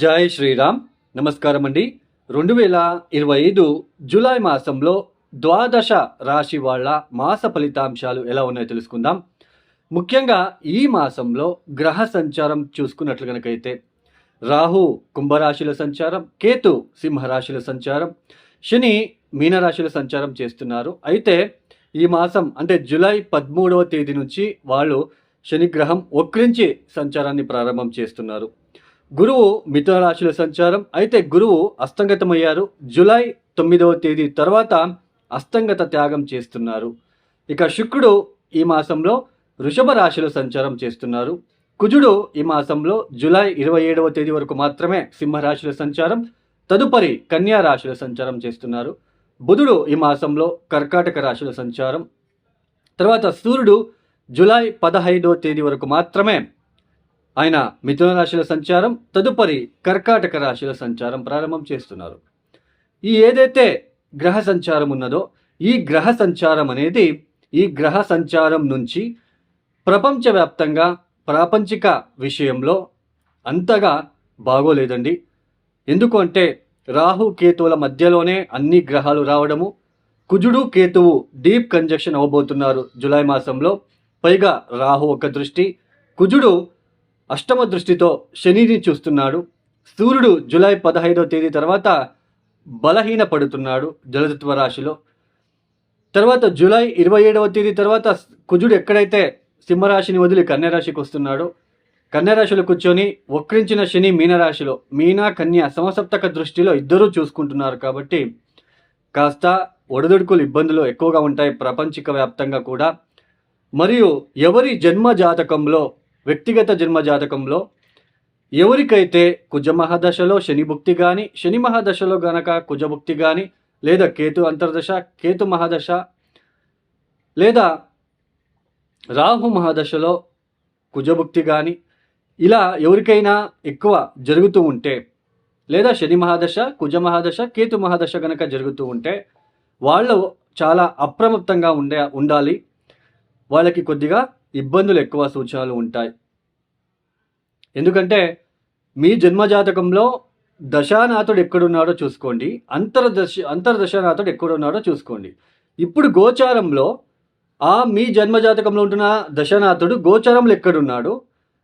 జై శ్రీరామ్. నమస్కారం అండి. 2025 జూలై మాసంలో ద్వాదశ రాశి వాళ్ళ మాస ఫలితాంశాలు ఎలా ఉన్నాయో తెలుసుకుందాం. ముఖ్యంగా ఈ మాసంలో గ్రహ సంచారం చూసుకున్నట్లు కనుకైతే రాహు కుంభరాశిలో సంచారం, కేతు సింహరాశిలో సంచారం, శని మీనరాశిలో సంచారం చేస్తున్నారు. అయితే ఈ మాసం అంటే జూలై 13వ తేదీ నుంచి వాళ్ళు శనిగ్రహం వక్రించి సంచారాన్ని ప్రారంభం చేస్తున్నారు. గురువు మిథున రాశిలో సంచారం. అయితే గురువు అస్తంగతమయ్యారు. జూలై 9వ తేదీ తర్వాత అస్తంగత త్యాగం చేస్తున్నారు. ఇక శుక్రుడు ఈ మాసంలో వృషభ రాశిలో సంచారం చేస్తున్నారు. కుజుడు ఈ మాసంలో జూలై 27వ తేదీ వరకు మాత్రమే సింహరాశిలో సంచారం, తదుపరి కన్యా రాశిలో సంచారం చేస్తున్నారు. బుధుడు ఈ మాసంలో కర్కాటక రాశిలో సంచారం. తర్వాత సూర్యుడు జూలై 15వ తేదీ వరకు మాత్రమే ఆయన మిథున రాశిలో సంచారం, తదుపరి కర్కాటక రాశిలో సంచారం ప్రారంభం చేస్తున్నారు. ఈ ఏదైతే గ్రహ సంచారం ఉన్నదో ఈ గ్రహ సంచారం అనేది ఈ గ్రహ సంచారం నుంచి ప్రపంచవ్యాప్తంగా ప్రాపంచిక విషయంలో అంతగా బాగోలేదండి. ఎందుకు అంటే రాహు కేతువుల మధ్యలోనే అన్ని గ్రహాలు రావడము, కుజుడు కేతువు డీప్ కంజక్షన్ అవ్వబోతున్నారు జూలై మాసంలో. పైగా రాహు ఒక దృష్టి, కుజుడు అష్టమ దృష్టితో శనిని చూస్తున్నాడు. సూర్యుడు జూలై 15వ తేదీ తర్వాత బలహీన పడుతున్నాడు జలతత్వ రాశిలో. తర్వాత జూలై 27వ తేదీ తర్వాత కుజుడు ఎక్కడైతే సింహరాశిని వదిలి కన్యరాశికి వస్తున్నాడో, కన్యరాశిలో కూర్చొని వక్రించిన శని మీనరాశిలో, మీన కన్య సమసప్తక దృష్టిలో ఇద్దరూ చూసుకుంటున్నారు. కాబట్టి కాస్త ఒడిదుడుకులు ఇబ్బందులు ఎక్కువగా ఉంటాయి ప్రపంచిక వ్యాప్తంగా కూడా. మరియు ఎవరి జన్మ జాతకంలో, వ్యక్తిగత జన్మ జాతకంలో ఎవరికైతే కుజ మహాదశలో శని భుక్తి కానీ, శని మహాదశలో గనక కుజభుక్తి కానీ, లేదా కేతు అంతర్దశ, కేతు మహాదశ, లేదా రాహు మహాదశలో కుజభుక్తి కానీ ఇలా ఎవరికైనా ఎక్కువ జరుగుతూ ఉంటే, లేదా శని మహాదశ, కుజ మహాదశ, కేతు మహాదశ గనక జరుగుతూ ఉంటే వాళ్ళు చాలా అప్రమత్తంగా ఉండాలి. వాళ్ళకి కొద్దిగా ఇబ్బందులు ఎక్కువ సూచనలు ఉంటాయి. ఎందుకంటే మీ జన్మజాతకంలో దశానాథుడు ఎక్కడున్నాడో చూసుకోండి, అంతర్దశానాథుడు ఎక్కడున్నాడో చూసుకోండి. ఇప్పుడు గోచారంలో మీ జన్మజాతకంలో ఉంటున్న దశనాథుడు గోచారంలో ఎక్కడున్నాడు,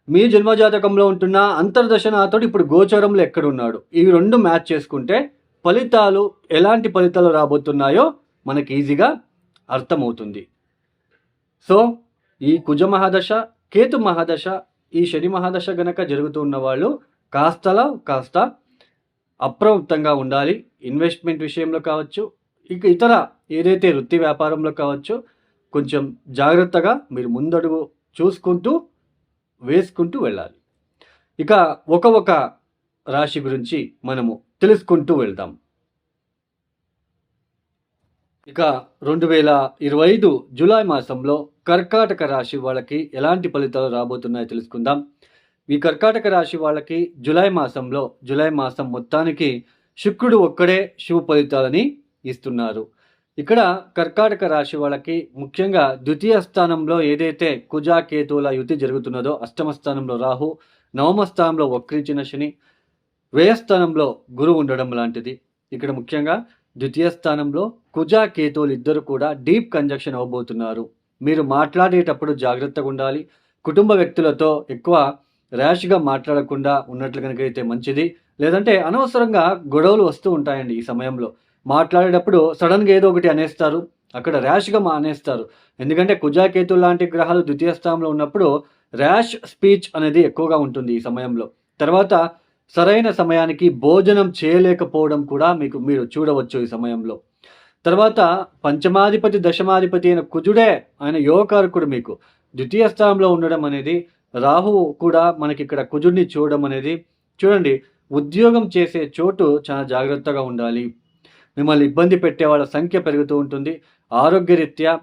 మీ జన్మజాతకంలో ఉంటున్న అంతర్దశనాథుడు ఇప్పుడు గోచారంలో ఎక్కడున్నాడు, ఇవి రెండు మ్యాచ్ చేసుకుంటే ఫలితాలు ఎలాంటి ఫలితాలు రాబోతున్నాయో మనకి ఈజీగా అర్థమవుతుంది. సో ఈ కుజ మహాదశ, కేతు మహాదశ, ఈ శని మహాదశ గనక జరుగుతూ ఉన్న వాళ్ళు కాస్త అప్రమత్తంగా ఉండాలి. ఇన్వెస్ట్మెంట్ విషయంలో కావచ్చు, ఇక ఇతర ఏదైతే వృత్తి వ్యాపారంలో కావచ్చు, కొంచెం జాగ్రత్తగా మీరు ముందడుగు చూసుకుంటూ వేసుకుంటూ వెళ్ళాలి. ఇక ఒక రాశి గురించి మనము తెలుసుకుంటూ వెళ్దాం. ఇక 2025 జూలై మాసంలో కర్కాటక రాశి వాళ్ళకి ఎలాంటి ఫలితాలు రాబోతున్నాయో తెలుసుకుందాం. ఈ కర్కాటక రాశి వాళ్ళకి జూలై మాసం మొత్తానికి శుక్రుడు ఒక్కడే శుభ ఫలితాలని ఇస్తున్నారు. ఇక్కడ కర్కాటక రాశి వాళ్ళకి ముఖ్యంగా ద్వితీయ స్థానంలో ఏదైతే కుజ కేతువుల యుతి జరుగుతున్నదో, అష్టమ స్థానంలో రాహు, నవమ స్థానంలో వక్రించిన శని, వ్యయస్థానంలో గురువు ఉండడం లాంటిది. ఇక్కడ ముఖ్యంగా ద్వితీయ స్థానంలో కుజ కేతువులు ఇద్దరు కూడా డీప్ కంజక్షన్ అవ్వబోతున్నారు. మీరు మాట్లాడేటప్పుడు జాగ్రత్తగా ఉండాలి. కుటుంబ వ్యక్తులతో ఎక్కువ ర్యాష్గా మాట్లాడకుండా ఉన్నట్లు కనుక అయితే మంచిది. లేదంటే అనవసరంగా గొడవలు వస్తూ ఉంటాయండి. ఈ సమయంలో మాట్లాడేటప్పుడు సడన్గా ఏదో ఒకటి అనేస్తారు, అక్కడ ర్యాష్గా అనేస్తారు. ఎందుకంటే కుజ కేతువులు లాంటి గ్రహాలు ద్వితీయ స్థానంలో ఉన్నప్పుడు ర్యాష్ స్పీచ్ అనేది ఎక్కువగా ఉంటుంది ఈ సమయంలో. తర్వాత సరైన సమయానికి భోజనం చేయలేకపోవడం కూడా మీరు చూడవచ్చు ఈ సమయంలో. తర్వాత పంచమాధిపతి దశమాధిపతి అయిన కుజుడే, ఆయన యోగకారకుడు, మీకు ద్వితీయ స్థానంలో ఉండడం అనేది, రాహువు కూడా మనకి ఇక్కడ కుజుడిని చూడడం అనేది, చూడండి ఉద్యోగం చేసే చోటు చాలా జాగ్రత్తగా ఉండాలి. మిమ్మల్ని ఇబ్బంది పెట్టే వాళ్ళ సంఖ్య పెరుగుతూ ఉంటుంది. ఆరోగ్యరీత్యా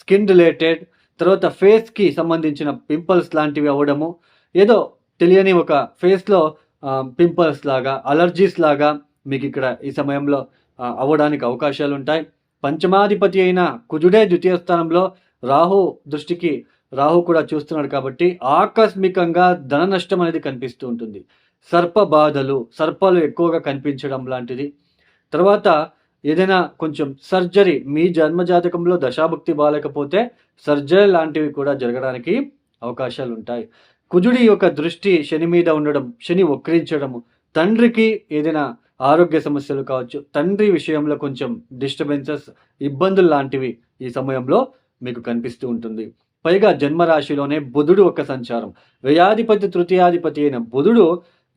స్కిన్ రిలేటెడ్, తర్వాత ఫేస్కి సంబంధించిన పింపుల్స్ లాంటివి అవ్వడము, ఏదో తెలియని ఒక ఫేస్లో పింపుల్స్ లాగా, అలర్జీస్ లాగా మీకు ఇక్కడ ఈ సమయంలో అవ్వడానికి అవకాశాలు ఉంటాయి. పంచమాధిపతి అయిన కుజుడే ద్వితీయ స్థానంలో రాహు దృష్టికి రాహు కూడా చూస్తున్నాడు కాబట్టి ఆకస్మికంగా ధన నష్టం అనేది కనిపిస్తూ ఉంటుంది. సర్ప బాధలు, సర్పాలు ఎక్కువగా కనిపించడం లాంటిది. తర్వాత ఏదైనా కొంచెం సర్జరీ, మీ జన్మజాతకంలో దశాభుక్తి బాలేకపోతే సర్జరీ లాంటివి కూడా జరగడానికి అవకాశాలుంటాయి. కుజుడి యొక్క దృష్టి శని మీద ఉండడం, శని వక్రించడము, తండ్రికి ఏదైనా ఆరోగ్య సమస్యలు కావచ్చు, తండ్రి విషయంలో కొంచెం డిస్టర్బెన్సెస్, ఇబ్బందులు లాంటివి ఈ సమయంలో మీకు కనిపిస్తూ ఉంటుంది. పైగా జన్మరాశిలోనే బుధుడు ఒక సంచారం. వ్యయాధిపతి, తృతీయాధిపతి అయిన బుధుడు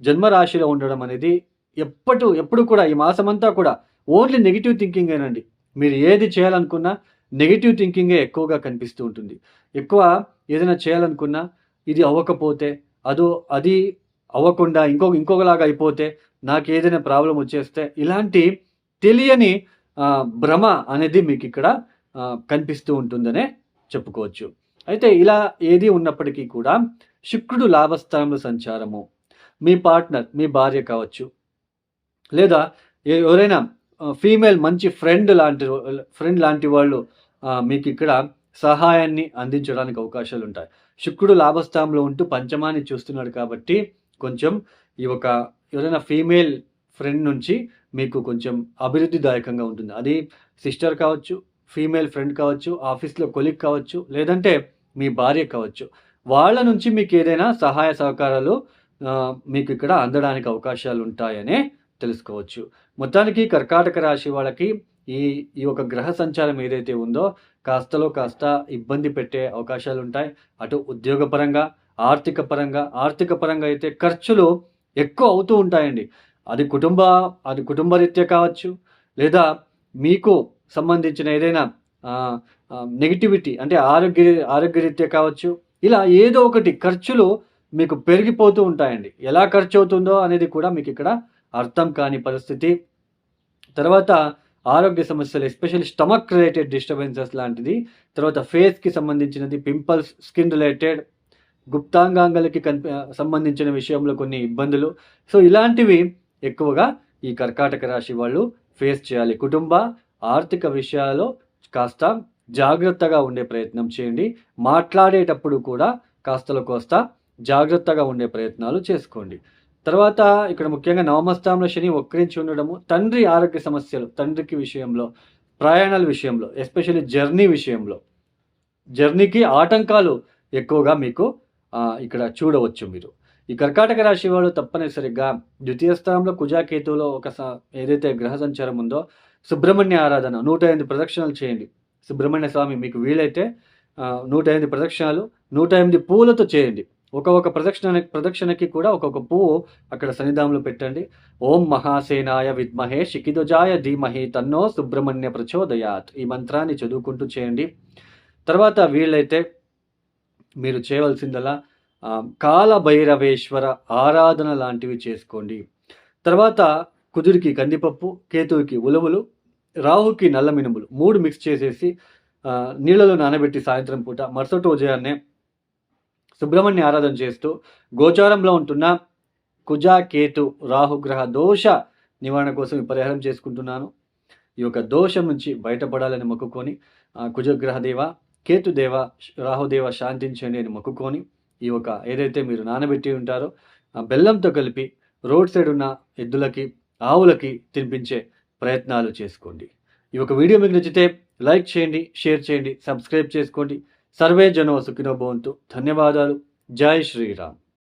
జన్మరాశిలో ఉండడం అనేది ఎప్పుడు కూడా ఈ మాసమంతా కూడా ఓన్లీ నెగెటివ్ థింకింగేనండి. మీరు ఏది చేయాలనుకున్నా నెగెటివ్ థింకింగే ఎక్కువగా కనిపిస్తూ ఉంటుంది. ఎక్కువ ఏదైనా చేయాలనుకున్నా ఇది అవ్వకపోతే, అది అవ్వకుండా ఇంకొకలాగా అయిపోతే, నాకేదైనా ప్రాబ్లమ్ వచ్చేస్తే, ఇలాంటి తెలియని భ్రమ అనేది మీకిక్కడ కనిపిస్తూ ఉంటుందనే చెప్పుకోవచ్చు. అయితే ఇలా ఏది ఉన్నప్పటికీ కూడా శుక్రుడు లాభస్థానంలో సంచారము, మీ పార్ట్నర్, మీ భార్య కావచ్చు, లేదా ఎవరైనా ఫీమేల్ మంచి ఫ్రెండ్ లాంటి వాళ్ళు మీకిక్కడ సహాయాన్ని అందించడానికి అవకాశాలుంటాయి. శుక్రుడు లాభస్థానంలో ఉంటూ పంచమాన్ని చూస్తున్నాడు కాబట్టి కొంచెం ఎవరైనా ఫీమేల్ ఫ్రెండ్ నుంచి మీకు కొంచెం అభివృద్ధిదాయకంగా ఉంటుంది. అది సిస్టర్ కావచ్చు, ఫీమేల్ ఫ్రెండ్ కావచ్చు, ఆఫీస్‌లో కొలీగ్ కావచ్చు, లేదంటే మీ భార్య కావచ్చు. వాళ్ళ నుంచి మీకు ఏదైనా సహాయ సహకారాలు మీకు ఇక్కడ అందడానికి అవకాశాలుంటాయనే తెలుసుకోవచ్చు. మొత్తానికి కర్కాటక రాశి వాళ్ళకి ఈ ఈ ఒక గ్రహ సంచారం ఏదైతే ఉందో కాస్తలో కాస్త ఇబ్బంది పెట్టే అవకాశాలుంటాయి. అటు ఉద్యోగపరంగా, ఆర్థిక పరంగా అయితే ఖర్చులు ఎక్కువ అవుతూ ఉంటాయండి. అది కుటుంబరీత్యా కావచ్చు, లేదా మీకు సంబంధించిన ఏదైనా నెగటివిటీ అంటే ఆరోగ్యరీత్యా కావచ్చు. ఇలా ఏదో ఒకటి ఖర్చులు మీకు పెరిగిపోతూ ఉంటాయండి. ఎలా ఖర్చవుతుందో అనేది కూడా మీకిక్కడ అర్థం కాని పరిస్థితి. తర్వాత ఆరోగ్య సమస్యలు, ఎస్పెషల్లీ స్టమక్ రిలేటెడ్ డిస్టర్బెన్సెస్ లాంటిది. తర్వాత ఫేస్‌కి సంబంధించినది, పింపుల్స్, స్కిన్ రిలేటెడ్, గుప్తాంగాంగాలకి సంబంధించిన విషయంలో కొన్ని ఇబ్బందులు. సో, ఇలాంటివి ఎక్కువగా ఈ కర్కాటక రాశి వాళ్ళు ఫేస్ చేయాలి. ఆర్థిక విషయాల్లో కాస్త జాగ్రత్తగా ఉండే ప్రయత్నం చేయండి. మాట్లాడేటప్పుడు కూడా కాస్తలో కోస్త జాగ్రత్తగా ఉండే ప్రయత్నాలు చేసుకోండి. తర్వాత ఇక్కడ ముఖ్యంగా నవమస్థానంలో శని వక్రించి ఉండడము, తండ్రి ఆరోగ్య సమస్యలు, తండ్రికి విషయంలో, ప్రయాణాల విషయంలో, ఎస్పెషల్లీ జర్నీకి ఆటంకాలు ఎక్కువగా మీకు ఇక్కడ చూడవచ్చు మీరు. ఈ కర్కాటక రాశి వాళ్ళు తప్పనిసరిగా ద్వితీయ స్థానంలో కుజాకేతువులో ఏదైతే గ్రహ సంచారం ఉందో సుబ్రహ్మణ్య ఆరాధన 108 ప్రదక్షిణలు చేయండి. సుబ్రహ్మణ్య స్వామి మీకు వీలైతే 108 ప్రదక్షిణాలు 108 పువ్వులతో చేయండి. ఒక్కొక్క ప్రదక్షిణకి కూడా ఒక్కొక్క పువ్వు అక్కడ సన్నిధానంలో పెట్టండి. ఓం మహాసేనాయ విద్మహే శిఖిధ్వజాయ ధీమహి తన్నో సుబ్రహ్మణ్య ప్రచోదయాత్. ఈ మంత్రాన్ని చదువుకుంటూ చేయండి. తర్వాత వీలైతే మీరు చేయవలసిందలా కాలభైరవేశ్వర ఆరాధన లాంటివి చేసుకోండి. తర్వాత కుజుడికి కందిపప్పు, కేతువుకి ఉలవలు, రాహుకి నల్ల మినుములు 3 మిక్స్ చేసేసి నీళ్ళలో నానబెట్టి సాయంత్రం పూట మరుసటి ఉదయాన్నే సుబ్రహ్మణ్య ఆరాధన చేస్తూ గోచారంలో ఉంటున్న కుజ, కేతు, రాహుగ్రహ దోష నివారణ కోసం ఈ పరిహారం చేసుకుంటున్నాను. ఈ యొక్క దోషం నుంచి బయటపడాలని మొక్కుకొని కుజగ్రహదేవ, కేతుదేవ, రాహుదేవ శాంతించండి అని మొక్కుకొని ఈ ఏదైతే మీరు నానబెట్టి ఉంటారో బెల్లంతో కలిపి రోడ్ సైడ్ ఉన్న ఎద్దులకి, ఆవులకి తినిపించే ప్రయత్నాలు చేసుకోండి. ఈ వీడియో మీకు నచ్చితే లైక్ చేయండి, షేర్ చేయండి, సబ్స్క్రైబ్ చేసుకోండి. సర్వే జనో సుఖినో భవంతు. ధన్యవాదాలు. జై శ్రీరామ్.